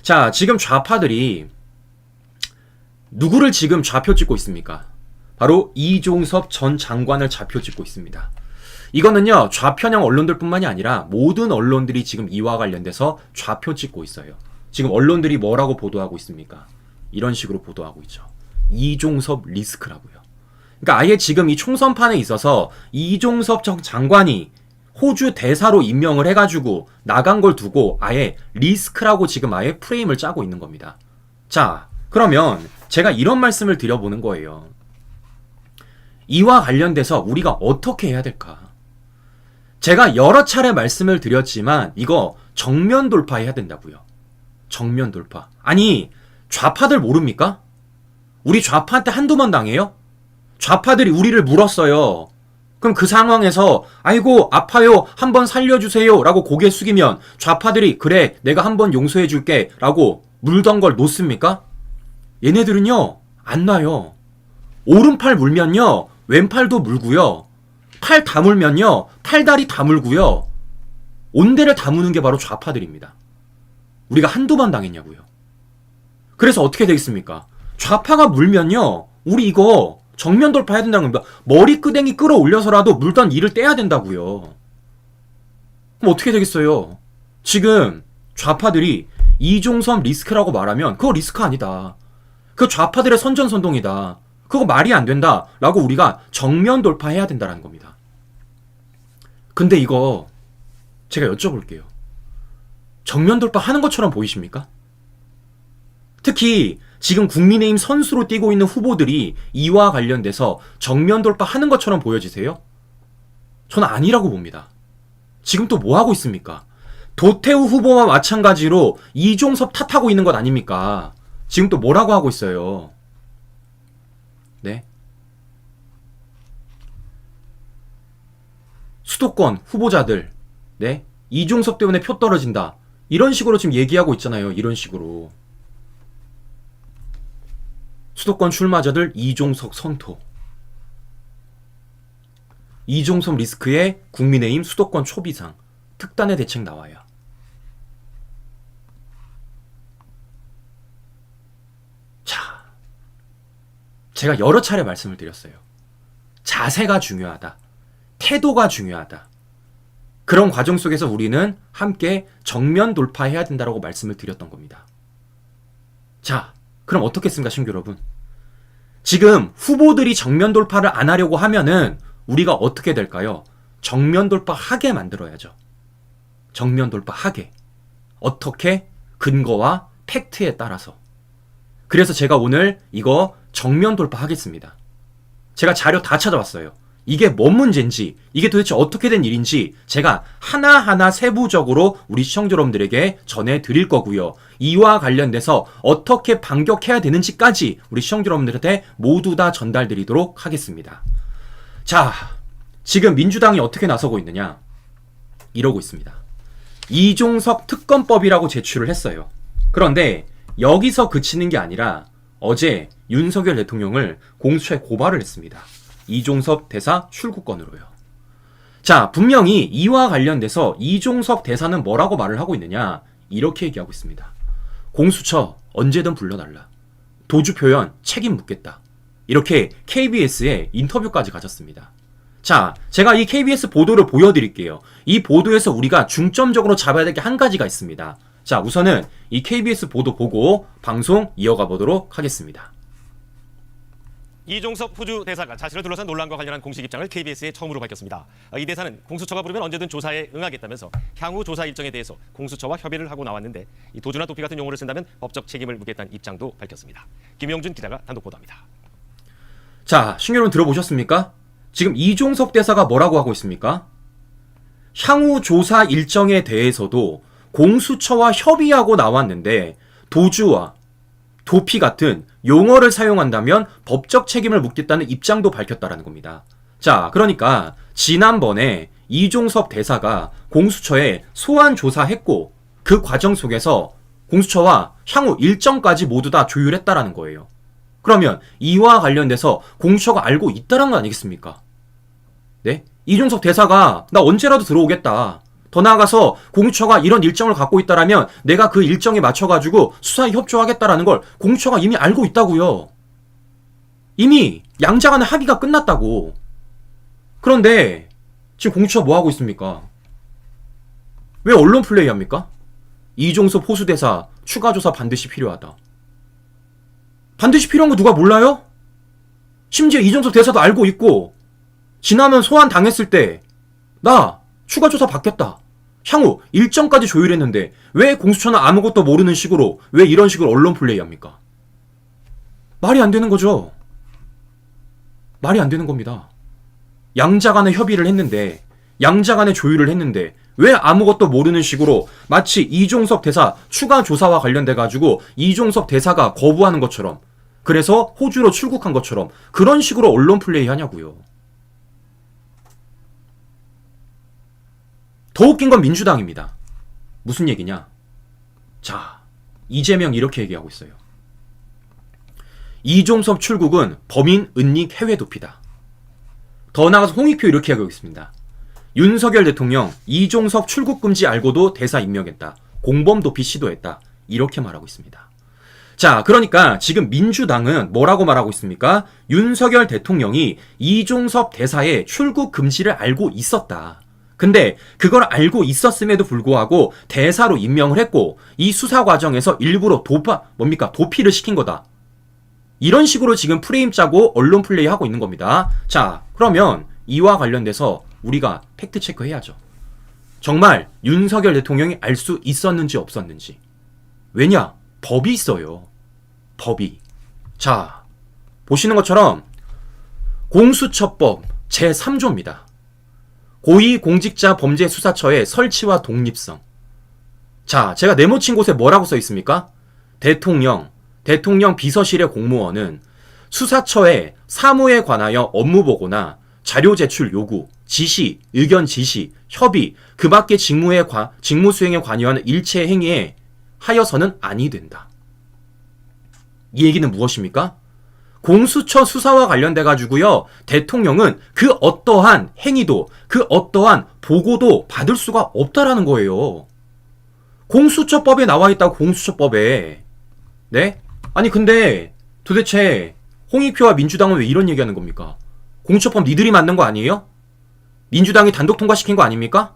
자, 지금 좌파들이 누구를 지금 좌표 찍고 있습니까? 바로 이종섭 전 장관을 좌표 찍고 있습니다. 이거는요, 좌편향 언론들뿐만이 아니라 모든 언론들이 지금 이와 관련돼서 좌표 찍고 있어요. 지금 언론들이 뭐라고 보도하고 있습니까? 이런 식으로 보도하고 있죠. 이종섭 리스크라고요. 그러니까 아예 지금 이 총선판에 있어서 이종섭 전 장관이 호주 대사로 임명을 해가지고 나간 걸 두고 아예 리스크라고 지금 아예 프레임을 짜고 있는 겁니다. 자, 그러면 제가 이런 말씀을 드려보는 거예요. 이와 관련돼서 우리가 어떻게 해야 될까? 제가 여러 차례 말씀을 드렸지만 이거 정면 돌파해야 된다고요. 정면 돌파. 아니, 좌파들 모릅니까? 우리 좌파한테 한두 번 당해요? 좌파들이 우리를 물었어요. 그럼 그 상황에서 아이고 아파요 한번 살려주세요 라고 고개 숙이면 좌파들이 그래 내가 한번 용서해 줄게 라고 물던 걸 놓습니까? 얘네들은요 안 놔요. 오른팔 물면요 왼팔도 물고요. 팔 다물면요 팔다리 다물고요. 온데를 다무는 게 바로 좌파들입니다. 우리가 한두 번 당했냐고요. 그래서 어떻게 되겠습니까? 좌파가 물면요 우리 이거 정면 돌파해야 된다는 겁니다. 머리끄댕이 끌어올려서라도 물던 이를 떼야 된다고요. 그럼 어떻게 되겠어요? 지금 좌파들이 이종섭 리스크라고 말하면 그거 리스크 아니다. 그거 좌파들의 선전선동이다. 그거 말이 안 된다 라고 우리가 정면 돌파해야 된다는 겁니다. 근데 이거 제가 여쭤볼게요. 정면 돌파하는 것처럼 보이십니까? 특히 지금 국민의힘 선수로 뛰고 있는 후보들이 이와 관련돼서 정면 돌파하는 것처럼 보여지세요? 저는 아니라고 봅니다. 지금 또 뭐 하고 있습니까? 도태우 후보와 마찬가지로 이종섭 탓하고 있는 것 아닙니까? 지금 또 뭐라고 하고 있어요? 네? 수도권 후보자들, 네? 이종섭 때문에 표 떨어진다. 이런 식으로 지금 얘기하고 있잖아요. 이런 식으로. 수도권 출마자들 이종석 선토. 이종섭 리스크의 국민의힘 수도권 초비상. 특단의 대책 나와요. 자, 제가 여러 차례 말씀을 드렸어요. 자세가 중요하다. 태도가 중요하다. 그런 과정 속에서 우리는 함께 정면 돌파해야 된다고 말씀을 드렸던 겁니다. 자, 그럼 어떻겠습니까, 신규 여러분? 지금 후보들이 정면 돌파를 안 하려고 하면은 우리가 어떻게 될까요? 정면 돌파하게 만들어야죠. 정면 돌파하게. 어떻게? 근거와 팩트에 따라서. 그래서 제가 오늘 이거 정면 돌파하겠습니다. 제가 자료 다 찾아왔어요. 이게 뭔 문제인지, 이게 도대체 어떻게 된 일인지 제가 하나하나 세부적으로 우리 시청자 여러분들에게 전해드릴 거고요. 이와 관련돼서 어떻게 반격해야 되는지까지 우리 시청자 여러분들한테 모두 다 전달드리도록 하겠습니다. 자, 지금 민주당이 어떻게 나서고 있느냐? 이러고 있습니다. 이종석 특검법이라고 제출을 했어요. 그런데 여기서 그치는 게 아니라 어제 윤석열 대통령을 공수처에 고발을 했습니다. 이종섭 대사 출국권으로요. 자, 분명히 이와 관련돼서 이종섭 대사는 뭐라고 말을 하고 있느냐? 이렇게 얘기하고 있습니다. 공수처 언제든 불러달라. 도주 표현 책임 묻겠다. 이렇게 KBS에 인터뷰까지 가졌습니다. 자, 제가 이 KBS 보도를 보여드릴게요. 이 보도에서 우리가 중점적으로 잡아야 될 게 한 가지가 있습니다. 자, 우선은 이 KBS 보도 보고 방송 이어가 보도록 하겠습니다. 이종섭 호주 대사가 자신을 둘러싼 논란과 관련한 공식 입장을 KBS에 처음으로 밝혔습니다. 이 대사는 공수처가 부르면 언제든 조사에 응하겠다면서 향후 조사 일정에 대해서 공수처와 협의를 하고 나왔는데 이 도주나 도피 같은 용어를 쓴다면 법적 책임을 묻겠다는 입장도 밝혔습니다. 김영준 기자가 단독 보도합니다. 자, 신규 여러분 들어보셨습니까? 지금 이종섭 대사가 뭐라고 하고 있습니까? 향후 조사 일정에 대해서도 공수처와 협의하고 나왔는데 도주와 도피 같은 용어를 사용한다면 법적 책임을 묻겠다는 입장도 밝혔다라는 겁니다. 자, 그러니까 지난번에 이종섭 대사가 공수처에 소환 조사했고 그 과정 속에서 공수처와 향후 일정까지 모두 다 조율했다라는 거예요. 그러면 이와 관련돼서 공수처가 알고 있다는 거 아니겠습니까? 네? 이종섭 대사가 나 언제라도 들어오겠다. 더 나아가서 공수처가 이런 일정을 갖고 있다라면 내가 그 일정에 맞춰가지고 수사에 협조하겠다라는 걸 공수처가 이미 알고 있다고요. 이미 양자 간의 합의가 끝났다고. 그런데 지금 공수처 뭐 하고 있습니까? 왜 언론 플레이 합니까? 이종섭 호수대사 추가 조사 반드시 필요하다. 반드시 필요한 거 누가 몰라요? 심지어 이종섭 대사도 알고 있고 지나면 소환 당했을 때 나 추가 조사 받겠다. 향후 일정까지 조율했는데 왜 공수처는 아무것도 모르는 식으로 왜 이런 식으로 언론 플레이 합니까? 말이 안 되는 거죠. 말이 안 되는 겁니다. 양자 간의 협의를 했는데 양자 간의 조율을 했는데 왜 아무것도 모르는 식으로 마치 이종섭 대사 추가 조사와 관련돼 가지고 이종섭 대사가 거부하는 것처럼 그래서 호주로 출국한 것처럼 그런 식으로 언론 플레이 하냐고요. 더 웃긴 건 민주당입니다. 무슨 얘기냐? 자, 이재명 이렇게 얘기하고 있어요. 이종섭 출국은 범인 은닉 해외 도피다. 더 나아가서 홍익표 이렇게 하고 있습니다. 윤석열 대통령 이종섭 출국 금지 알고도 대사 임명했다. 공범 도피 시도했다. 이렇게 말하고 있습니다. 자, 그러니까 지금 민주당은 뭐라고 말하고 있습니까? 윤석열 대통령이 이종섭 대사의 출국 금지를 알고 있었다. 근데 그걸 알고 있었음에도 불구하고 대사로 임명을 했고 이 수사 과정에서 일부러 도피를 시킨 거다. 이런 식으로 지금 프레임 짜고 언론 플레이 하고 있는 겁니다. 자, 그러면 이와 관련돼서 우리가 팩트 체크 해야죠. 정말 윤석열 대통령이 알 수 있었는지 없었는지. 왜냐? 법이 있어요. 법이. 자, 보시는 것처럼 공수처법 제3조입니다. 고위공직자범죄수사처의 설치와 독립성. 자, 제가 네모친 곳에 뭐라고 써 있습니까? 대통령 비서실의 공무원은 수사처의 사무에 관하여 업무 보고나 자료 제출 요구, 지시, 의견 지시, 협의, 그 밖의 직무 수행에 관여하는 일체 행위에 하여서는 아니 된다. 이 얘기는 무엇입니까? 공수처 수사와 관련돼 가지고요. 대통령은 그 어떠한 행위도 그 어떠한 보고도 받을 수가 없다라는 거예요. 공수처법에 나와 있다고 공수처법에. 네? 아니 근데 도대체 홍익표와 민주당은 왜 이런 얘기하는 겁니까? 공수처법 니들이 만든 거 아니에요? 민주당이 단독 통과시킨 거 아닙니까?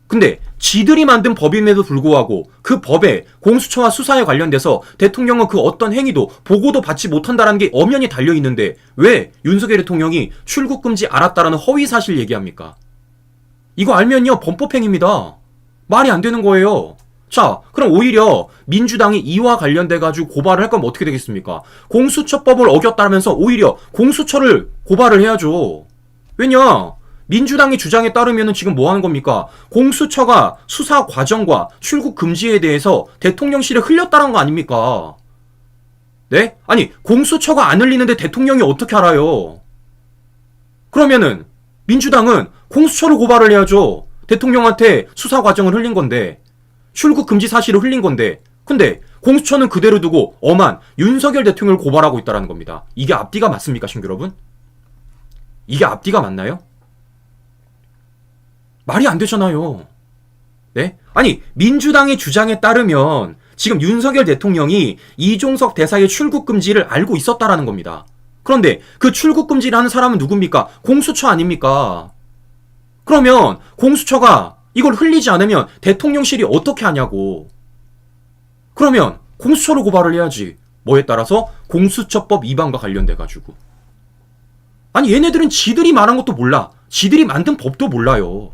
근데 지들이 만든 법임에도 불구하고 그 법에 공수처와 수사에 관련돼서 대통령은 그 어떤 행위도 보고도 받지 못한다는 게 엄연히 달려있는데 왜 윤석열 대통령이 출국금지 알았다라는 허위사실 얘기합니까? 이거 알면요 범법행위입니다. 말이 안 되는 거예요. 자, 그럼 오히려 민주당이 이와 관련돼가지고 고발을 할 거면 어떻게 되겠습니까? 공수처법을 어겼다면서 오히려 공수처를 고발을 해야죠. 왜냐? 민주당의 주장에 따르면 지금 뭐 하는 겁니까? 공수처가 수사 과정과 출국 금지에 대해서 대통령실에 흘렸다는 거 아닙니까? 네? 아니, 공수처가 안 흘리는데 대통령이 어떻게 알아요? 그러면은 민주당은 공수처를 고발을 해야죠. 대통령한테 수사 과정을 흘린 건데, 출국 금지 사실을 흘린 건데, 근데 공수처는 그대로 두고 엄한 윤석열 대통령을 고발하고 있다는 겁니다. 이게 앞뒤가 맞습니까, 신규 여러분? 이게 앞뒤가 맞나요? 말이 안 되잖아요. 네? 아니, 민주당의 주장에 따르면 지금 윤석열 대통령이 이종석 대사의 출국 금지를 알고 있었다라는 겁니다. 그런데 그 출국 금지를 하는 사람은 누굽니까? 공수처 아닙니까? 그러면 공수처가 이걸 흘리지 않으면 대통령실이 어떻게 하냐고. 그러면 공수처로 고발을 해야지. 뭐에 따라서 공수처법 위반과 관련돼가지고. 아니, 얘네들은 지들이 말한 것도 몰라. 지들이 만든 법도 몰라요.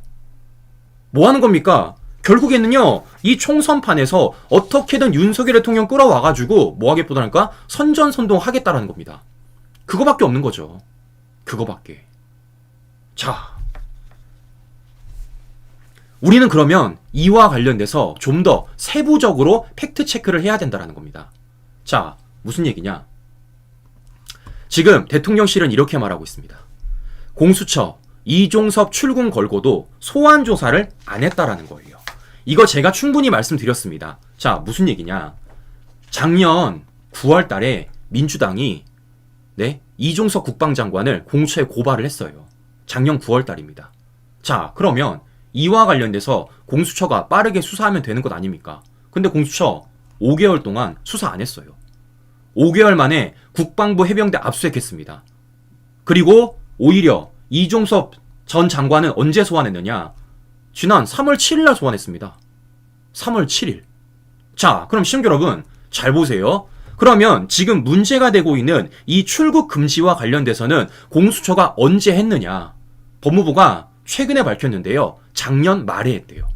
뭐 하는 겁니까? 결국에는요, 이 총선판에서 어떻게든 윤석열 대통령 끌어와가지고 뭐 하겠보다니까 선전선동 하겠다라는 겁니다. 그거밖에 없는 거죠. 그거밖에. 자, 우리는 그러면 이와 관련돼서 좀 더 세부적으로 팩트 체크를 해야 된다는 겁니다. 자, 무슨 얘기냐? 지금 대통령실은 이렇게 말하고 있습니다. 공수처 이종섭 출국 걸고도 소환 조사를 안 했다라는 거예요. 이거 제가 충분히 말씀드렸습니다. 자, 무슨 얘기냐? 작년 9월 달에 민주당이 이종석 국방장관을 공수처에 고발을 했어요. 작년 9월 달입니다. 자, 그러면 이와 관련돼서 공수처가 빠르게 수사하면 되는 것 아닙니까? 근데 공수처 5개월 동안 수사 안 했어요. 5개월 만에 국방부 해병대 압수했겠습니다. 그리고 오히려 이종섭 전 장관은 언제 소환했느냐? 지난 3월 7일 날 소환했습니다. 3월 7일. 자, 그럼 시청자 여러분 잘 보세요. 그러면 지금 문제가 되고 있는 이 출국 금지와 관련돼서는 공수처가 언제 했느냐? 법무부가 최근에 밝혔는데요. 작년 말에 했대요.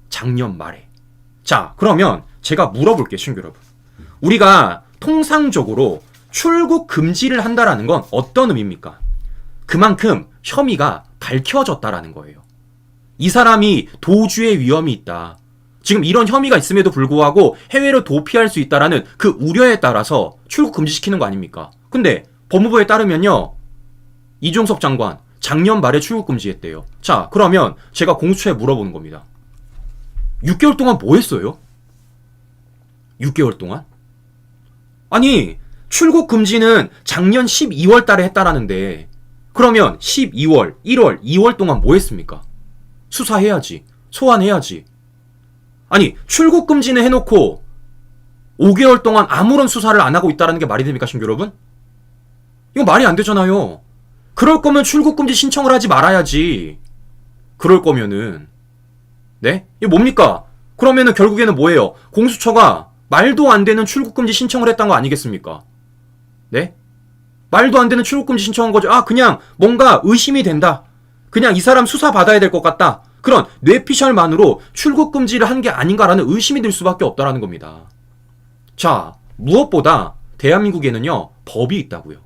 작년 말에. 자, 그러면 제가 물어볼게요, 시청자 여러분. 우리가 통상적으로 출국 금지를 한다라는 건 어떤 의미입니까? 그만큼 혐의가 밝혀졌다라는 거예요. 이 사람이 도주의 위험이 있다. 지금 이런 혐의가 있음에도 불구하고 해외로 도피할 수 있다라는 그 우려에 따라서 출국 금지시키는 거 아닙니까? 근데 법무부에 따르면요. 이종섭 장관 작년 말에 출국 금지했대요. 자, 그러면 제가 공수처에 물어보는 겁니다. 6개월 동안 뭐 했어요? 6개월 동안? 아니, 출국 금지는 작년 12월 달에 했다라는데 그러면 12월, 1월, 2월 동안 뭐 했습니까? 수사해야지. 소환해야지. 아니, 출국 금지는 해놓고 5개월 동안 아무런 수사를 안 하고 있다는 게 말이 됩니까, 신규 여러분? 이거 말이 안 되잖아요. 그럴 거면 출국 금지 신청을 하지 말아야지. 그럴 거면은. 네? 이게 뭡니까? 그러면은 결국에는 뭐예요? 공수처가 말도 안 되는 출국 금지 신청을 했던 거 아니겠습니까? 네? 말도 안 되는 출국 금지 신청한 거죠. 아, 그냥 뭔가 의심이 된다. 그냥 이 사람 수사 받아야 될 것 같다. 그런 뇌피셜만으로 출국 금지를 한 게 아닌가라는 의심이 들 수밖에 없다라는 겁니다. 자, 무엇보다 대한민국에는요, 법이 있다고요.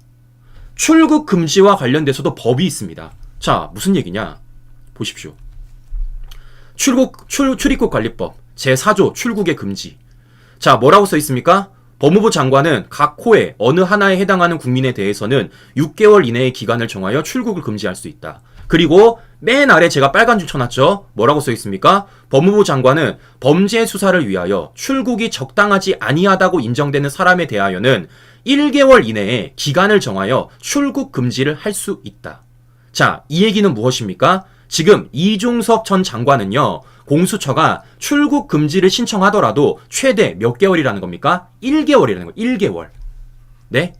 출국 금지와 관련돼서도 법이 있습니다. 자, 무슨 얘기냐? 보십시오. 출입국 관리법 제4조 출국의 금지. 자, 뭐라고 써 있습니까? 법무부 장관은 각 호의 어느 하나에 해당하는 국민에 대해서는 6개월 이내의 기간을 정하여 출국을 금지할 수 있다. 그리고 맨 아래 제가 빨간 줄 쳐놨죠? 뭐라고 써 있습니까? 법무부 장관은 범죄 수사를 위하여 출국이 적당하지 아니하다고 인정되는 사람에 대하여는 1개월 이내에 기간을 정하여 출국 금지를 할 수 있다. 자, 이 얘기는 무엇입니까? 지금 이종섭 전 장관은요, 공수처가 출국 금지를 신청하더라도 최대 몇 개월이라는 겁니까? 1개월이라는 거예요. 1개월. 네?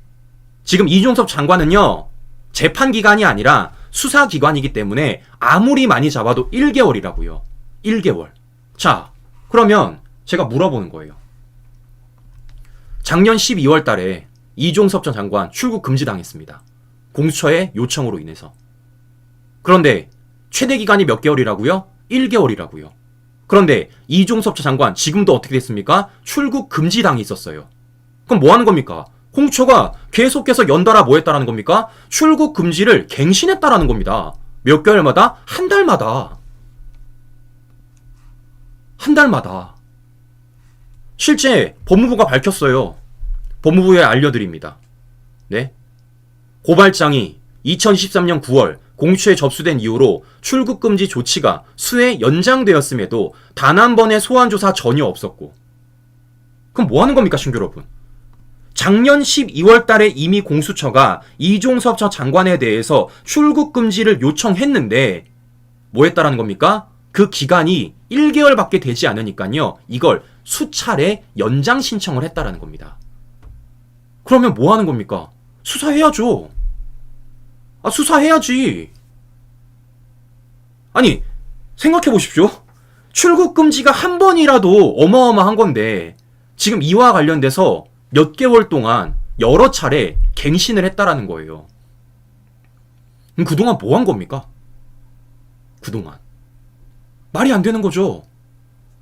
지금 이종섭 장관은요, 재판 기간이 아니라 수사 기관이기 때문에 아무리 많이 잡아도 1개월이라고요. 1개월. 자, 그러면 제가 물어보는 거예요. 작년 12월 달에 이종섭 전 장관 출국 금지당했습니다. 공수처의 요청으로 인해서. 그런데 최대 기간이 몇 개월이라고요? 1개월이라고요. 그런데 이종섭 전 장관 지금도 어떻게 됐습니까? 출국 금지당이 있었어요. 그럼 뭐 하는 겁니까? 공수처가 계속해서 연달아 뭐 했다라는 겁니까? 출국 금지를 갱신했다라는 겁니다. 몇 개월마다? 한 달마다. 한 달마다. 실제 법무부가 밝혔어요. 법무부에 알려드립니다. 네? 고발장이 2023년 9월 공수처에 접수된 이후로 출국 금지 조치가 수회 연장되었음에도 단 한 번의 소환 조사 전혀 없었고. 그럼 뭐 하는 겁니까, 신규 여러분? 작년 12월 달에 이미 공수처가 이종섭 전 장관에 대해서 출국 금지를 요청했는데 뭐 했다라는 겁니까? 그 기간이 1개월밖에 되지 않으니까요. 이걸 수차례 연장 신청을 했다라는 겁니다. 그러면 뭐 하는 겁니까? 수사해야죠. 아, 수사해야지. 아니, 생각해 보십시오. 출국 금지가 한 번이라도 어마어마한 건데 지금 이와 관련돼서 몇 개월 동안 여러 차례 갱신을 했다라는 거예요. 그럼 그동안 뭐 한 겁니까? 그동안. 말이 안 되는 거죠.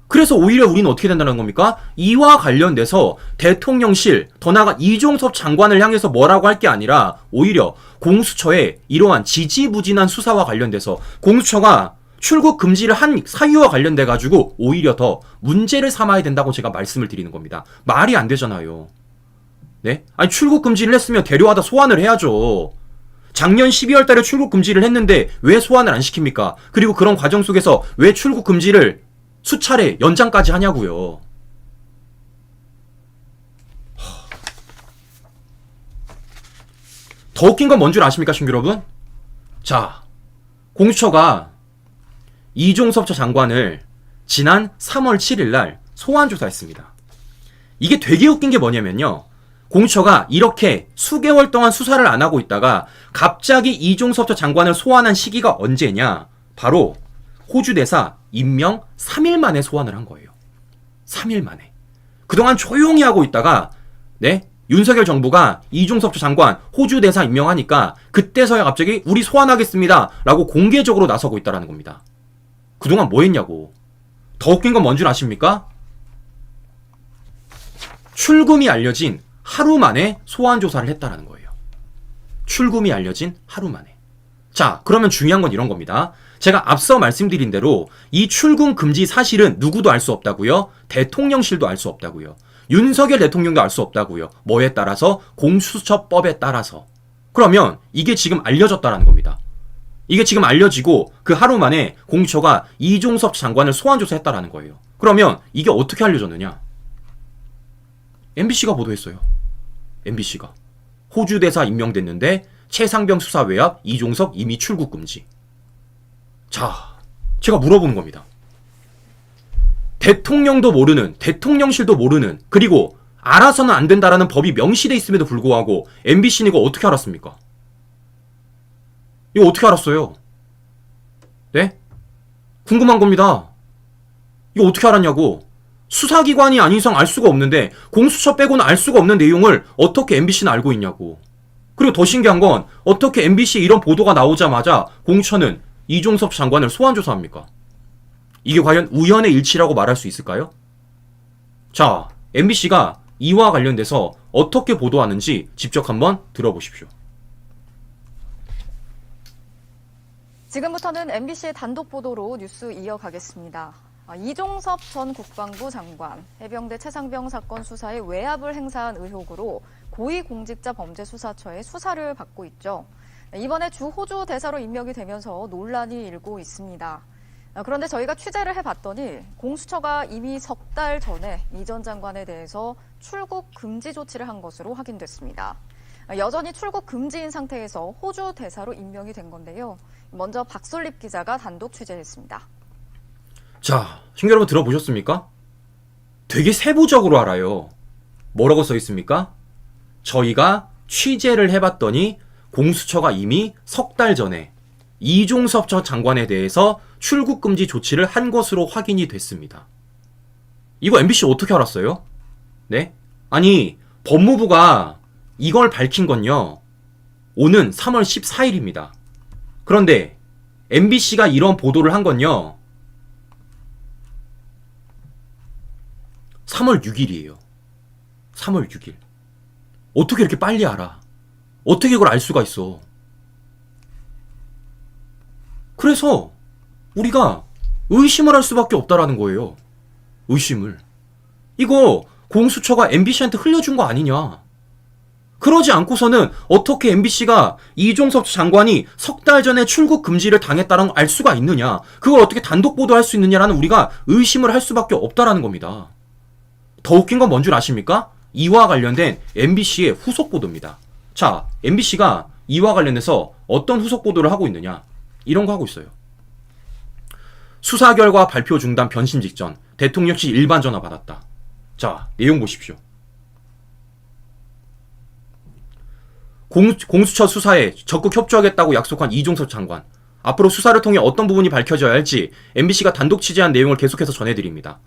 그래서 오히려 우리는 어떻게 된다는 겁니까? 이와 관련돼서 대통령실, 더 나아가 이종섭 장관을 향해서 뭐라고 할 게 아니라 오히려 공수처의 이러한 지지부진한 수사와 관련돼서 공수처가 출국 금지를 한 사유와 관련돼 가지고 오히려 더 문제를 삼아야 된다고 제가 말씀을 드리는 겁니다. 말이 안 되잖아요. 네? 아니, 출국 금지를 했으면 데려와다 소환을 해야죠. 작년 12월 달에 출국 금지를 했는데 왜 소환을 안 시킵니까? 그리고 그런 과정 속에서 왜 출국 금지를 수차례 연장까지 하냐고요. 더 웃긴 건 뭔 줄 아십니까, 신규 여러분? 자, 공수처가 이종섭 전 장관을 지난 3월 7일 날 소환 조사했습니다. 이게 되게 웃긴 게 뭐냐면요. 공수처가 이렇게 수개월 동안 수사를 안 하고 있다가 갑자기 이종섭 전 장관을 소환한 시기가 언제냐? 바로 호주 대사 임명 3일 만에 소환을 한 거예요. 3일 만에. 그동안 조용히 하고 있다가 윤석열 정부가 이종섭 전 장관 호주 대사 임명하니까 그때서야 갑자기 우리 소환하겠습니다 라고 공개적으로 나서고 있다는 겁니다. 그동안 뭐 했냐고. 더 웃긴 건 뭔 줄 아십니까? 출금이 알려진 하루 만에 소환 조사를 했다라는 거예요. 출금이 알려진 하루 만에. 자, 그러면 중요한 건 이런 겁니다. 제가 앞서 말씀드린 대로 이 출금 금지 사실은 누구도 알 수 없다고요? 대통령실도 알 수 없다고요. 윤석열 대통령도 알 수 없다고요. 뭐에 따라서? 공수처법에 따라서. 그러면 이게 지금 알려졌다라는 겁니다. 이게 지금 알려지고 그 하루 만에 공수처가 이종섭 장관을 소환 조사했다라는 거예요. 그러면 이게 어떻게 알려졌느냐? MBC가 보도했어요. MBC가. 호주 대사 임명됐는데 최상병 수사 외압 이종섭 이미 출국 금지. 자, 제가 물어보는 겁니다. 대통령도 모르는, 대통령실도 모르는, 그리고 알아서는 안 된다라는 법이 명시돼 있음에도 불구하고 MBC는 이거 어떻게 알았습니까? 이거 어떻게 알았어요? 네? 궁금한 겁니다. 이거 어떻게 알았냐고. 수사기관이 아닌 이상 알 수가 없는데 공수처 빼고는 알 수가 없는 내용을 어떻게 MBC는 알고 있냐고. 그리고 더 신기한 건 어떻게 MBC에 이런 보도가 나오자마자 공수처는 이종섭 장관을 소환 조사합니까? 이게 과연 우연의 일치라고 말할 수 있을까요? 자, MBC가 이와 관련돼서 어떻게 보도하는지 직접 한번 들어보십시오. 지금부터는 MBC의 단독 보도로 뉴스 이어가겠습니다. 이종섭 전 국방부 장관, 해병대 최상병 사건 수사에 외압을 행사한 의혹으로 고위공직자범죄수사처의 수사를 받고 있죠. 이번에 주 호주 대사로 임명이 되면서 논란이 일고 있습니다. 그런데 저희가 취재를 해봤더니 공수처가 이미 석 달 전에 이 전 장관에 대해서 출국 금지 조치를 한 것으로 확인됐습니다. 여전히 출국 금지인 상태에서 호주 대사로 임명이 된 건데요. 먼저 박솔립 기자가 단독 취재했습니다. 자, 시청자 여러분 들어보셨습니까? 되게 세부적으로 알아요. 뭐라고 써 있습니까? 저희가 취재를 해봤더니 공수처가 이미 석 달 전에 이종섭 전 장관에 대해서 출국 금지 조치를 한 것으로 확인이 됐습니다. 이거 MBC 어떻게 알았어요? 네? 아니, 법무부가 이걸 밝힌 건요. 오는 3월 14일입니다. 그런데 MBC가 이런 보도를 한 건요. 3월 6일이에요. 3월 6일. 어떻게 이렇게 빨리 알아? 어떻게 이걸 알 수가 있어? 그래서 우리가 의심을 할 수밖에 없다라는 거예요. 의심을. 이거 공수처가 MBC한테 흘려준 거 아니냐? 그러지 않고서는 어떻게 MBC가 이종섭 장관이 석 달 전에 출국 금지를 당했다는 걸 알 수가 있느냐? 그걸 어떻게 단독 보도할 수 있느냐라는 우리가 의심을 할 수밖에 없다라는 겁니다. 더 웃긴 건 뭔 줄 아십니까? 이와 관련된 MBC의 후속 보도입니다. 자, MBC가 이와 관련해서 어떤 후속 보도를 하고 있느냐? 이런 거 하고 있어요. 수사 결과 발표 중단 변심 직전 대통령실 일반 전화 받았다. 자, 내용 보십시오. 공수처 수사에 적극 협조하겠다고 약속한 이종섭 장관. 앞으로 수사를 통해 어떤 부분이 밝혀져야 할지 MBC가 단독 취재한 내용을 계속해서 전해드립니다.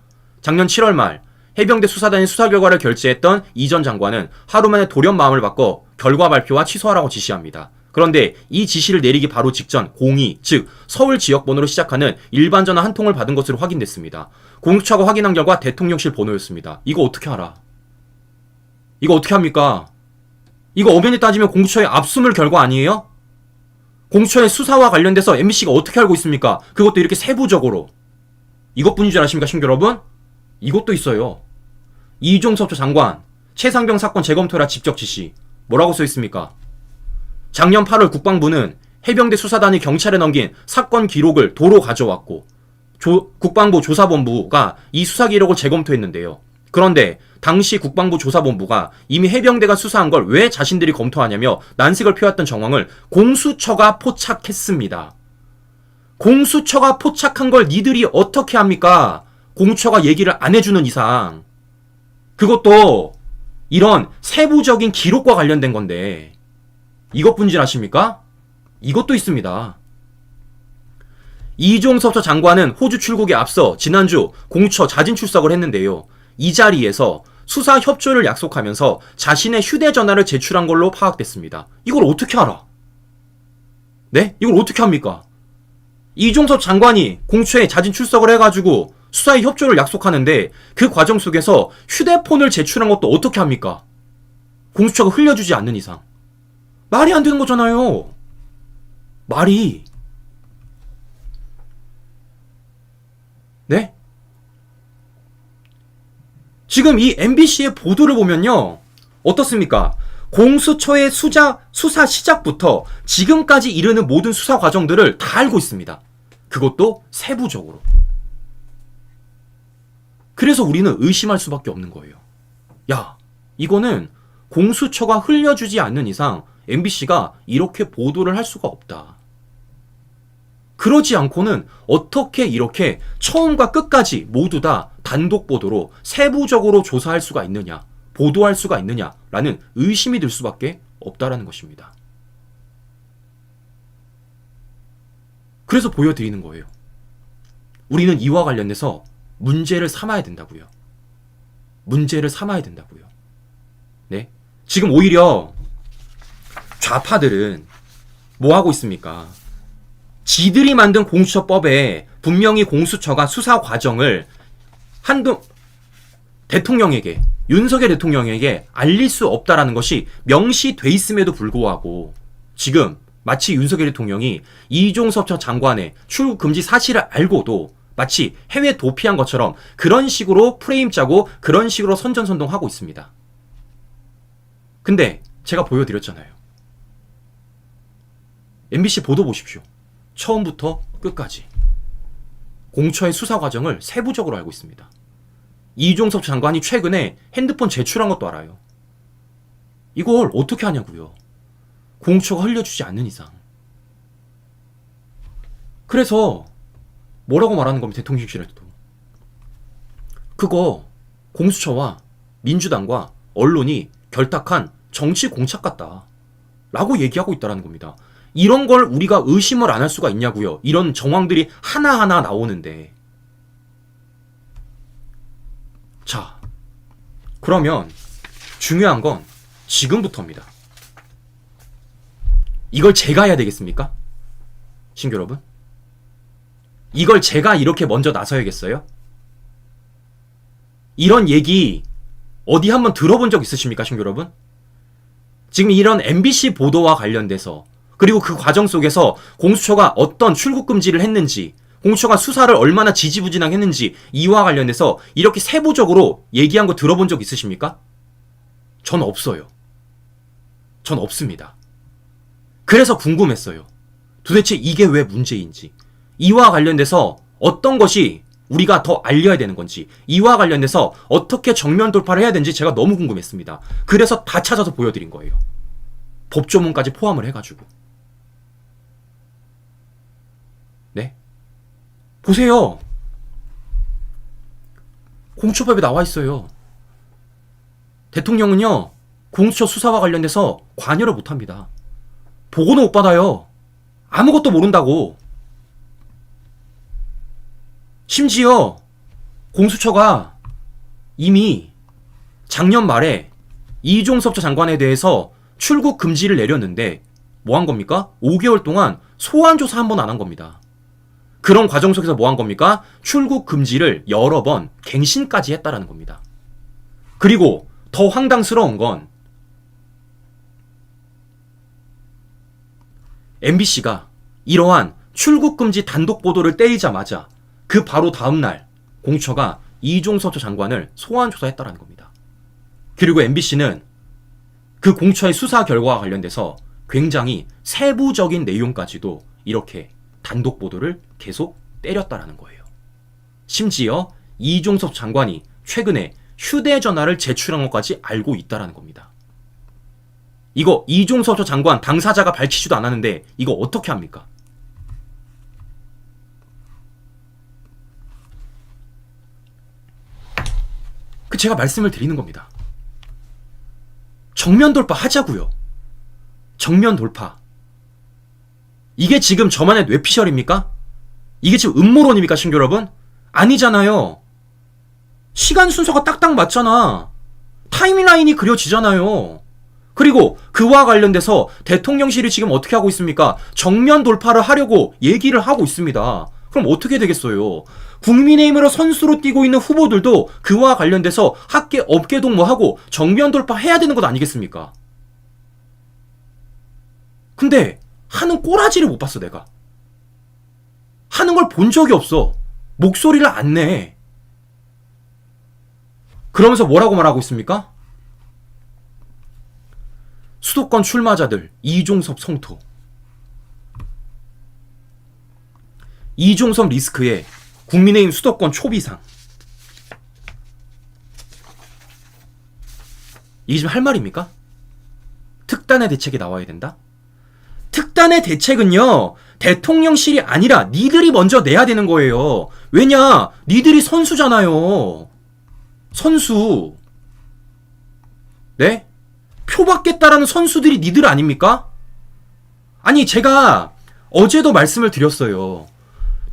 작년 7월 말 해병대 수사단이 수사 결과를 결재했던 이 전 장관은 하루 만에 돌연 마음을 바꿔 결과 발표와 취소하라고 지시합니다. 그런데 이 지시를 내리기 바로 직전 02, 즉 서울 지역번호로 시작하는 일반 전화 한 통을 받은 것으로 확인됐습니다. 공수처가 확인한 결과 대통령실 번호였습니다. 이거 어떻게 알아? 이거 어떻게 합니까? 이거 엄연히 따지면 공수처의 압수물 결과 아니에요? 공수처의 수사와 관련돼서 MBC가 어떻게 알고 있습니까? 그것도 이렇게 세부적으로. 이것뿐인 줄 아십니까, 신규 여러분? 이것도 있어요. 이종섭 장관 최상병 사건 재검토라 직접 지시. 뭐라고 써 있습니까? 작년 8월 국방부는 해병대 수사단이 경찰에 넘긴 사건 기록을 도로 가져왔고 국방부 조사본부가 이 수사 기록을 재검토했는데요. 그런데 당시 국방부 조사본부가 이미 해병대가 수사한 걸 왜 자신들이 검토하냐며 난색을 표했던 정황을 공수처가 포착했습니다. 공수처가 포착한 걸 니들이 어떻게 합니까? 공수처가 얘기를 안 해주는 이상. 그것도 이런 세부적인 기록과 관련된 건데 이것 분질아십니까? 이것도 있습니다. 이종섭 전 장관은 호주 출국에 앞서 지난주 공수처 자진 출석을 했는데요. 이 자리에서 수사 협조를 약속하면서 자신의 휴대전화를 제출한 걸로 파악됐습니다. 이걸 어떻게 알아? 네? 이걸 어떻게 합니까? 이종섭 장관이 공수처에 자진 출석을 해가지고 수사에 협조를 약속하는데 그 과정 속에서 휴대폰을 제출한 것도 어떻게 합니까? 공수처가 흘려주지 않는 이상. 말이 안 되는 거잖아요. 말이. 네? 지금 이 MBC의 보도를 보면요. 어떻습니까? 공수처의 수사 시작부터 지금까지 이르는 모든 수사 과정들을 다 알고 있습니다. 그것도 세부적으로. 그래서 우리는 의심할 수밖에 없는 거예요. 야, 이거는 공수처가 흘려주지 않는 이상 MBC가 이렇게 보도를 할 수가 없다. 그러지 않고는 어떻게 이렇게 처음과 끝까지 모두 다 단독 보도로 세부적으로 조사할 수가 있느냐, 보도할 수가 있느냐라는 의심이 들 수밖에 없다라는 것입니다. 그래서 보여드리는 거예요. 우리는 이와 관련해서 문제를 삼아야 된다고요. 문제를 삼아야 된다고요. 네? 지금 오히려 좌파들은 뭐 하고 있습니까? 지들이 만든 공수처법에 분명히 공수처가 수사 과정을 대통령에게, 윤석열 대통령에게 알릴 수 없다라는 것이 명시돼 있음에도 불구하고 지금 마치 윤석열 대통령이 이종섭 전 장관의 출국 금지 사실을 알고도 마치 해외 도피한 것처럼 그런 식으로 프레임 짜고 그런 식으로 선전선동하고 있습니다. 근데 제가 보여드렸잖아요. MBC 보도 보십시오. 처음부터 끝까지 공처의 수사 과정을 세부적으로 알고 있습니다. 이종섭 장관이 최근에 핸드폰 제출한 것도 알아요. 이걸 어떻게 하냐고요. 공처가 흘려주지 않는 이상. 그래서 뭐라고 말하는 겁니다. 대통령실에도. 그거 공수처와 민주당과 언론이 결탁한 정치 공착 같다 라고 얘기하고 있다는 겁니다. 이런 걸 우리가 의심을 안 할 수가 있냐고요. 이런 정황들이 하나하나 나오는데. 자, 그러면 중요한 건 지금부터입니다. 이걸 제가 해야 되겠습니까? 신규 여러분? 이걸 제가 이렇게 먼저 나서야겠어요? 이런 얘기 어디 한번 들어본 적 있으십니까, 신규 여러분? 지금 이런 MBC 보도와 관련돼서 그리고 그 과정 속에서 공수처가 어떤 출국 금지를 했는지, 공수처가 수사를 얼마나 지지부진하게 했는지 이와 관련해서 이렇게 세부적으로 얘기한 거 들어본 적 있으십니까? 전 없어요. 전 없습니다. 그래서 궁금했어요. 도대체 이게 왜 문제인지, 이와 관련돼서 어떤 것이 우리가 더 알려야 되는 건지, 이와 관련해서 어떻게 정면 돌파를 해야 되는지 제가 너무 궁금했습니다. 그래서 다 찾아서 보여드린 거예요. 법조문까지 포함을 해가지고. 네? 보세요. 공수처법에 나와 있어요. 대통령은요, 공수처 수사와 관련돼서 관여를 못합니다. 보고는 못 받아요. 아무것도 모른다고. 심지어 공수처가 이미 작년 말에 이종섭 전 장관에 대해서 출국 금지를 내렸는데 뭐 한 겁니까? 5개월 동안 소환 조사 한 번 안 한 겁니다. 그런 과정 속에서 뭐 한 겁니까? 출국 금지를 여러 번 갱신까지 했다라는 겁니다. 그리고 더 황당스러운 건 MBC가 이러한 출국 금지 단독 보도를 때리자마자 그 바로 다음날 공수처가 이종섭 전 장관을 소환 조사했다라는 겁니다. 그리고 MBC는 그 공수처의 수사 결과와 관련돼서 굉장히 세부적인 내용까지도 이렇게 단독 보도를 계속 때렸다라는 거예요. 심지어 이종섭 장관이 최근에 휴대전화를 제출한 것까지 알고 있다라는 겁니다. 이거 이종섭 전 장관 당사자가 밝히지도 않았는데 이거 어떻게 합니까? 제가 말씀을 드리는 겁니다. 정면 돌파 하자고요. 정면 돌파. 이게 지금 저만의 뇌피셜입니까? 이게 지금 음모론입니까, 친구 여러분? 아니잖아요. 시간 순서가 딱딱 맞잖아. 타임라인이 그려지잖아요. 그리고 그와 관련돼서 대통령실이 지금 어떻게 하고 있습니까? 정면 돌파를 하려고 얘기를 하고 있습니다. 그럼 어떻게 되겠어요? 국민의힘으로 선수로 뛰고 있는 후보들도 그와 관련돼서 학계 업계 동무하고 정면 돌파해야 되는 것 아니겠습니까? 근데 하는 꼬라지를 못 봤어, 내가. 하는 걸 본 적이 없어. 목소리를 안 내. 그러면서 뭐라고 말하고 있습니까? 수도권 출마자들 이종섭 성토. 이종섭 리스크에 국민의힘 수도권 초비상. 이게 지금 할 말입니까? 특단의 대책이 나와야 된다? 특단의 대책은요, 대통령실이 아니라 니들이 먼저 내야 되는 거예요. 왜냐? 니들이 선수잖아요. 선수. 네? 표 받겠다라는 선수들이 니들 아닙니까? 아니, 제가 어제도 말씀을 드렸어요.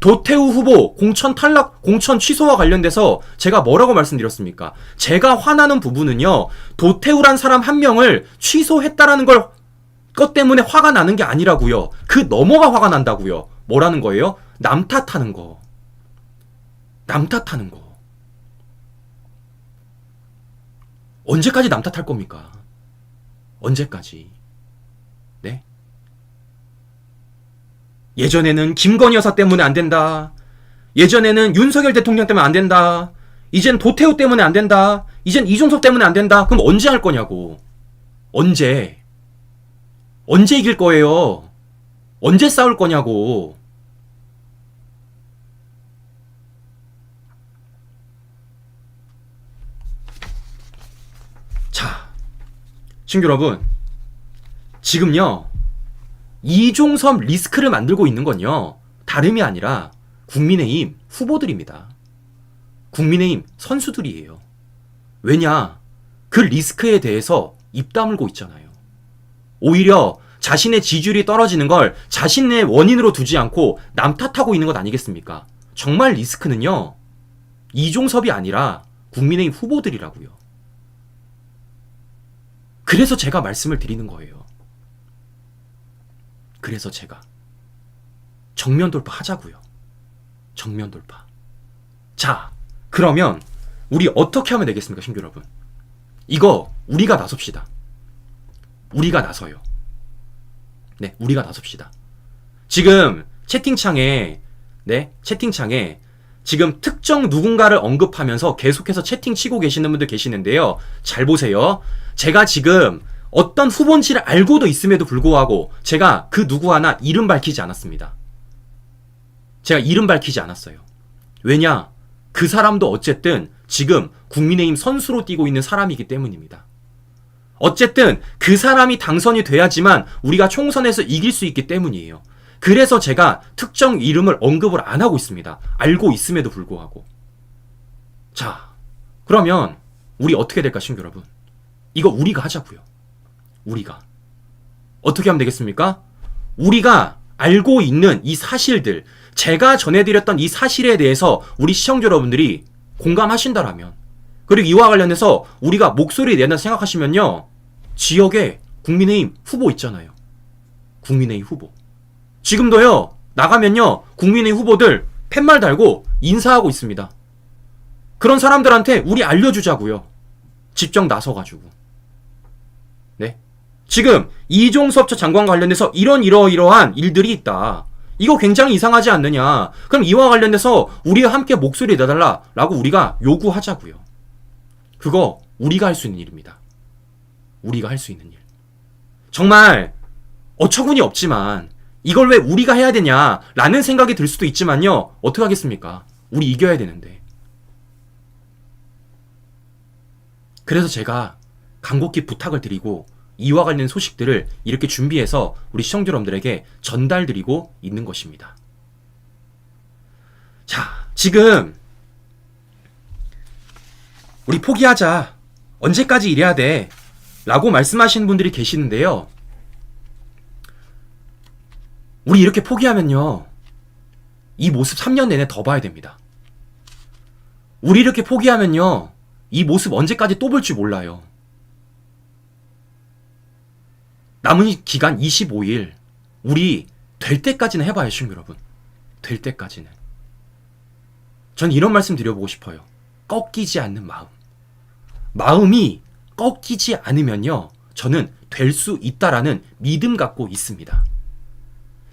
도태우 후보 공천 탈락, 공천 취소와 관련돼서 제가 뭐라고 말씀드렸습니까? 제가 화나는 부분은요, 도태우란 사람 한 명을 취소했다라는 것 때문에 화가 나는 게 아니라고요. 그 넘어가 화가 난다고요. 뭐라는 거예요? 남 탓하는 거. 남 탓하는 거. 언제까지 남 탓할 겁니까? 언제까지? 네? 예전에는 김건희 여사 때문에 안 된다. 예전에는 윤석열 대통령 때문에 안 된다. 이젠 도태우 때문에 안 된다. 이젠 이종섭 때문에 안 된다. 그럼 언제 할 거냐고. 언제? 언제 이길 거예요? 언제 싸울 거냐고. 자, 친구 여러분, 지금요, 이종섭 리스크를 만들고 있는 건요, 다름이 아니라 국민의힘 후보들입니다. 국민의힘 선수들이에요. 왜냐? 그 리스크에 대해서 입 다물고 있잖아요. 오히려 자신의 지지율이 떨어지는 걸 자신의 원인으로 두지 않고 남 탓하고 있는 것 아니겠습니까? 정말 리스크는요, 이종섭이 아니라 국민의힘 후보들이라고요. 그래서 제가 말씀을 드리는 거예요. 그래서 제가 정면 돌파 하자고요. 정면 돌파. 자, 그러면 우리 어떻게 하면 되겠습니까, 신규 여러분? 이거 우리가 나섭시다. 우리가 나서요. 네, 우리가 나섭시다. 지금 채팅창에 지금 특정 누군가를 언급하면서 계속해서 채팅 치고 계시는 분들 계시는데요. 잘 보세요. 제가 지금 어떤 후보인지를 알고도 있음에도 불구하고 제가 그 누구 하나 이름 밝히지 않았습니다. 제가 이름 밝히지 않았어요. 왜냐? 그 사람도 어쨌든 지금 국민의힘 선수로 뛰고 있는 사람이기 때문입니다. 어쨌든 그 사람이 당선이 돼야지만 우리가 총선에서 이길 수 있기 때문이에요. 그래서 제가 특정 이름을 언급을 안 하고 있습니다. 알고 있음에도 불구하고. 자, 그러면 우리 어떻게 될까, 친구 여러분? 이거 우리가 하자고요. 우리가. 어떻게 하면 되겠습니까? 우리가 알고 있는 이 사실들, 제가 전해드렸던 이 사실에 대해서 우리 시청자 여러분들이 공감하신다라면, 그리고 이와 관련해서 우리가 목소리 내나 생각하시면요, 지역에 국민의힘 후보 있잖아요. 국민의힘 후보. 지금도요, 나가면요, 국민의힘 후보들 팻말 달고 인사하고 있습니다. 그런 사람들한테 우리 알려주자고요. 직접 나서가지고. 네. 지금 이종섭 전 장관 관련해서 이러이러한 일들이 있다. 이거 굉장히 이상하지 않느냐. 그럼 이와 관련해서 우리와 함께 목소리 내달라라고 우리가 요구하자고요. 그거 우리가 할 수 있는 일입니다. 우리가 할 수 있는 일. 정말 어처구니 없지만 이걸 왜 우리가 해야 되냐라는 생각이 들 수도 있지만요. 어떻게 하겠습니까? 우리 이겨야 되는데. 그래서 제가 간곡히 부탁을 드리고 이와 관련 소식들을 이렇게 준비해서 우리 시청자 여러분들에게 전달드리고 있는 것입니다. 자, 지금 우리 포기하자. 언제까지 이래야 돼? 라고 말씀하시는 분들이 계시는데요. 우리 이렇게 포기하면요. 이 모습 3년 내내 더 봐야 됩니다. 우리 이렇게 포기하면요. 이 모습 언제까지 또 볼 줄 몰라요. 남은 기간 25일. 우리 될 때까지는 해봐요, 시청자 여러분. 될 때까지는. 전 이런 말씀 드려보고 싶어요. 꺾이지 않는 마음. 마음이 꺾이지 않으면요. 저는 될 수 있다라는 믿음 갖고 있습니다.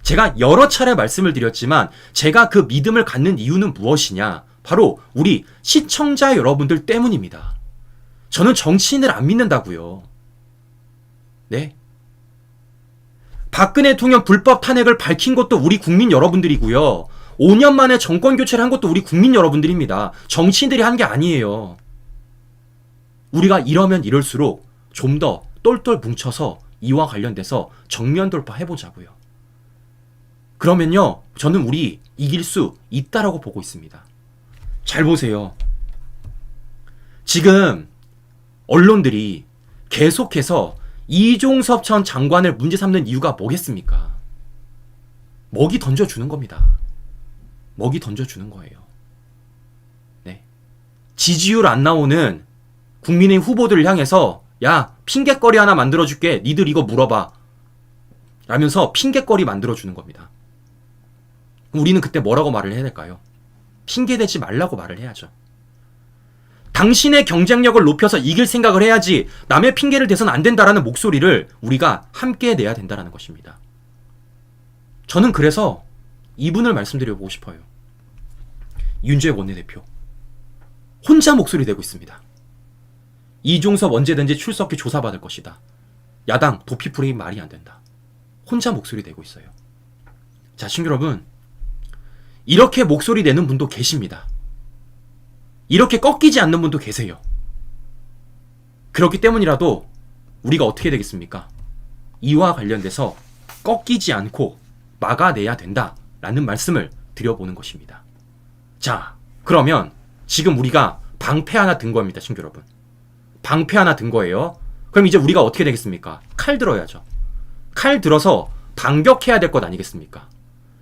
제가 여러 차례 말씀을 드렸지만 제가 그 믿음을 갖는 이유는 무엇이냐? 바로 우리 시청자 여러분들 때문입니다. 저는 정치인을 안 믿는다고요. 네? 박근혜 대통령 불법 탄핵을 밝힌 것도 우리 국민 여러분들이고요. 5년 만에 정권 교체를 한 것도 우리 국민 여러분들입니다. 정치인들이 한 게 아니에요. 우리가 이러면 이럴수록 좀 더 똘똘 뭉쳐서 이와 관련돼서 정면 돌파해보자고요. 그러면요, 저는 우리 이길 수 있다라고 보고 있습니다. 잘 보세요. 지금 언론들이 계속해서 이종섭 전 장관을 문제 삼는 이유가 뭐겠습니까? 먹이 던져주는 겁니다. 먹이 던져주는 거예요. 네. 지지율 안 나오는 국민의힘 후보들을 향해서 야, 핑계거리 하나 만들어줄게. 니들 이거 물어봐. 라면서 핑계거리 만들어주는 겁니다. 우리는 그때 뭐라고 말을 해야 될까요? 핑계대지 말라고 말을 해야죠. 당신의 경쟁력을 높여서 이길 생각을 해야지 남의 핑계를 대서는 안 된다라는 목소리를 우리가 함께 내야 된다라는 것입니다. 저는 그래서 이분을 말씀드려보고 싶어요. 윤주혜 원내대표. 혼자 목소리 내고 있습니다. 이종섭 언제든지 출석해 조사받을 것이다. 야당 도피 프레임 말이 안 된다. 혼자 목소리 내고 있어요. 자, 시청자 여러분. 이렇게 목소리 내는 분도 계십니다. 이렇게 꺾이지 않는 분도 계세요. 그렇기 때문이라도 우리가 어떻게 되겠습니까? 이와 관련돼서 꺾이지 않고 막아내야 된다라는 말씀을 드려보는 것입니다. 자, 그러면 지금 우리가 방패 하나 든 겁니다, 친구 여러분. 방패 하나 든 거예요. 그럼 이제 우리가 어떻게 되겠습니까? 칼 들어야죠. 칼 들어서 반격해야 될 것 아니겠습니까?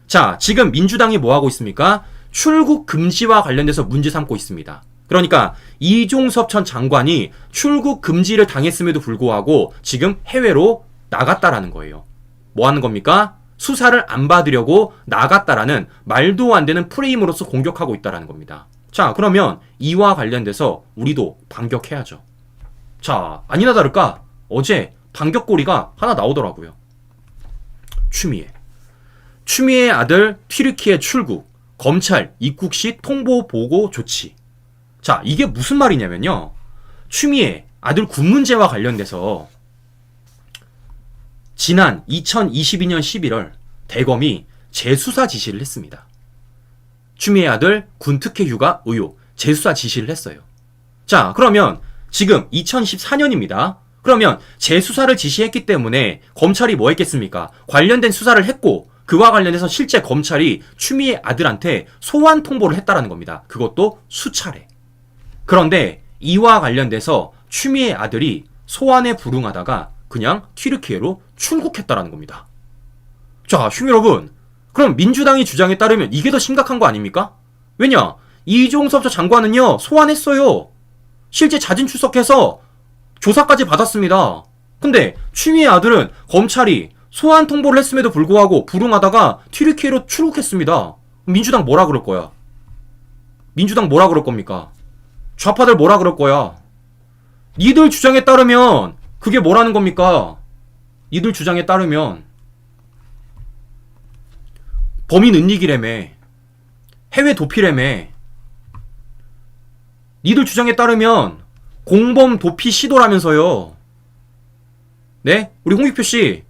자, 지금 민주당이 뭐 하고 있습니까? 출국 금지와 관련돼서 문제 삼고 있습니다. 그러니까 이종섭 전 장관이 출국 금지를 당했음에도 불구하고 지금 해외로 나갔다라는 거예요. 뭐 하는 겁니까? 수사를 안 받으려고 나갔다라는 말도 안 되는 프레임으로서 공격하고 있다라는 겁니다. 자, 그러면 이와 관련돼서 우리도 반격해야죠. 자, 아니나 다를까 어제 반격고리가 하나 나오더라고요. 추미애 아들 튀르키예 출국, 검찰 입국 시 통보 보고 조치. 자, 이게 무슨 말이냐면요. 추미애 아들 군 문제와 관련돼서 지난 2022년 11월 대검이 재수사 지시를 했습니다. 추미애 아들 군 특혜 휴가 의혹 재수사 지시를 했어요. 자, 그러면 지금 2014년입니다. 그러면 재수사를 지시했기 때문에 검찰이 뭐 했겠습니까? 관련된 수사를 했고 그와 관련해서 실제 검찰이 추미애 아들한테 소환 통보를 했다라는 겁니다. 그것도 수차례. 그런데 이와 관련돼서 추미애 아들이 소환에 불응하다가 그냥 튀르키예로 출국했다라는 겁니다. 자, 시청자 여러분, 그럼 민주당이 주장에 따르면 이게 더 심각한 거 아닙니까? 왜냐? 이종섭 전 장관은요, 소환했어요. 실제 자진 출석해서 조사까지 받았습니다. 근데 추미애 아들은 검찰이 소환 통보를 했음에도 불구하고 불응하다가 튀르키예로 출국했습니다. 민주당 뭐라 그럴 거야? 민주당 뭐라 그럴 겁니까? 좌파들 뭐라 그럴 거야? 니들 주장에 따르면 그게 뭐라는 겁니까? 니들 주장에 따르면 범인 은닉이라며, 해외 도피라며, 니들 주장에 따르면 공범 도피 시도라면서요. 네? 우리 홍익표씨,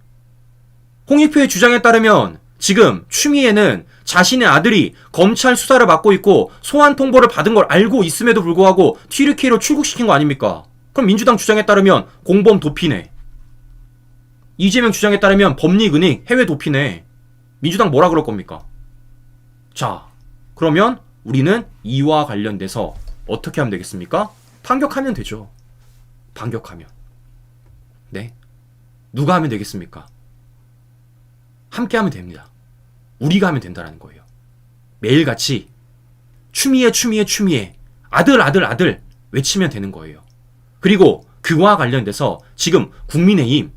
홍익표의 주장에 따르면 지금 추미애는 자신의 아들이 검찰 수사를 받고 있고 소환 통보를 받은 걸 알고 있음에도 불구하고 튀르키예로 출국시킨 거 아닙니까? 그럼 민주당 주장에 따르면 공범 도피네. 이재명 주장에 따르면 법리 은닉 해외 도피네. 민주당 뭐라 그럴 겁니까? 자, 그러면 우리는 이와 관련돼서 어떻게 하면 되겠습니까? 반격하면 되죠. 반격하면. 네. 누가 하면 되겠습니까? 함께 하면 됩니다. 우리가 하면 된다는 거예요. 매일같이 추미애 아들 외치면 되는 거예요. 그리고 그와 관련돼서 지금 국민의힘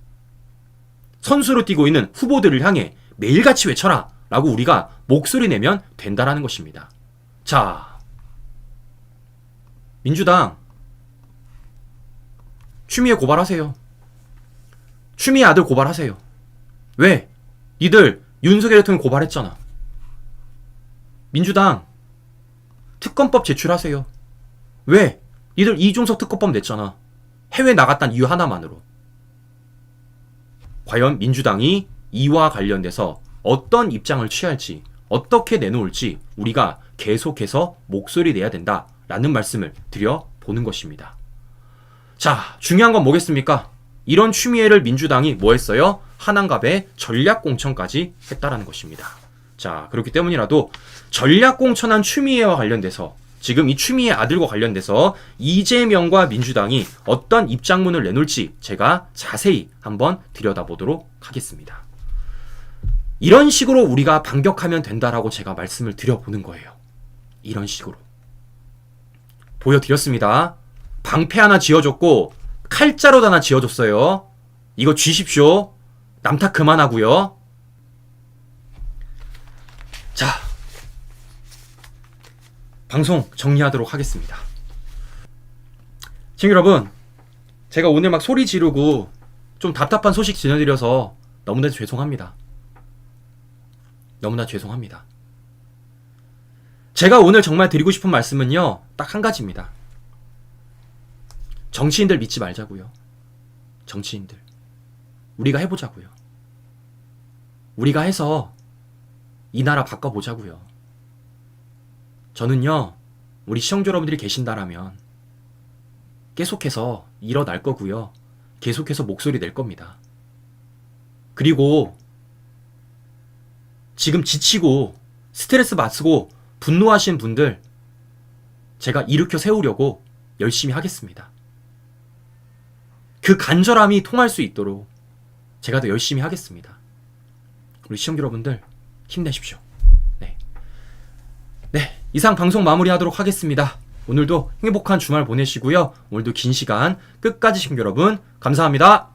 선수로 뛰고 있는 후보들을 향해 매일같이 외쳐라 라고 우리가 목소리 내면 된다라는 것입니다. 자, 민주당 추미애 고발하세요. 추미애 아들 고발하세요. 왜? 니들 윤석열 대통령 고발했잖아. 민주당 특검법 제출하세요. 왜? 니들 이종석 특검법 냈잖아. 해외 나갔다는 이유 하나만으로. 과연 민주당이 이와 관련돼서 어떤 입장을 취할지, 어떻게 내놓을지 우리가 계속해서 목소리 내야 된다라는 말씀을 드려보는 것입니다. 자, 중요한 건 뭐겠습니까? 이런 추미애를 민주당이 뭐 했어요? 한안갑에 전략공천까지 했다라는 것입니다. 자, 그렇기 때문이라도 전략공천한 추미애와 관련돼서 지금 이 추미애 아들과 관련돼서 이재명과 민주당이 어떤 입장문을 내놓을지 제가 자세히 한번 들여다보도록 하겠습니다. 이런 식으로 우리가 반격하면 된다라고 제가 말씀을 드려보는 거예요. 이런 식으로. 보여드렸습니다. 방패 하나 지어줬고 칼자루 하나 지어줬어요. 이거 쥐십시오. 남탓 그만하고요. 자, 방송 정리하도록 하겠습니다. 친구 여러분, 제가 오늘 막 소리 지르고 좀 답답한 소식 전해드려서 너무나 죄송합니다. 너무나 죄송합니다. 제가 오늘 정말 드리고 싶은 말씀은요, 딱 한 가지입니다. 정치인들 믿지 말자고요. 정치인들. 우리가 해보자고요. 우리가 해서 이 나라 바꿔보자고요. 저는요, 우리 시청자 여러분들이 계신다라면 계속해서 일어날 거고요. 계속해서 목소리 낼 겁니다. 그리고 지금 지치고 스트레스 받고 분노하신 분들 제가 일으켜 세우려고 열심히 하겠습니다. 그 간절함이 통할 수 있도록 제가 더 열심히 하겠습니다. 우리 시청자 여러분들 힘내십시오. 네, 이상 방송 마무리하도록 하겠습니다. 오늘도 행복한 주말 보내시고요. 오늘도 긴 시간 끝까지 시청자 여러분 감사합니다.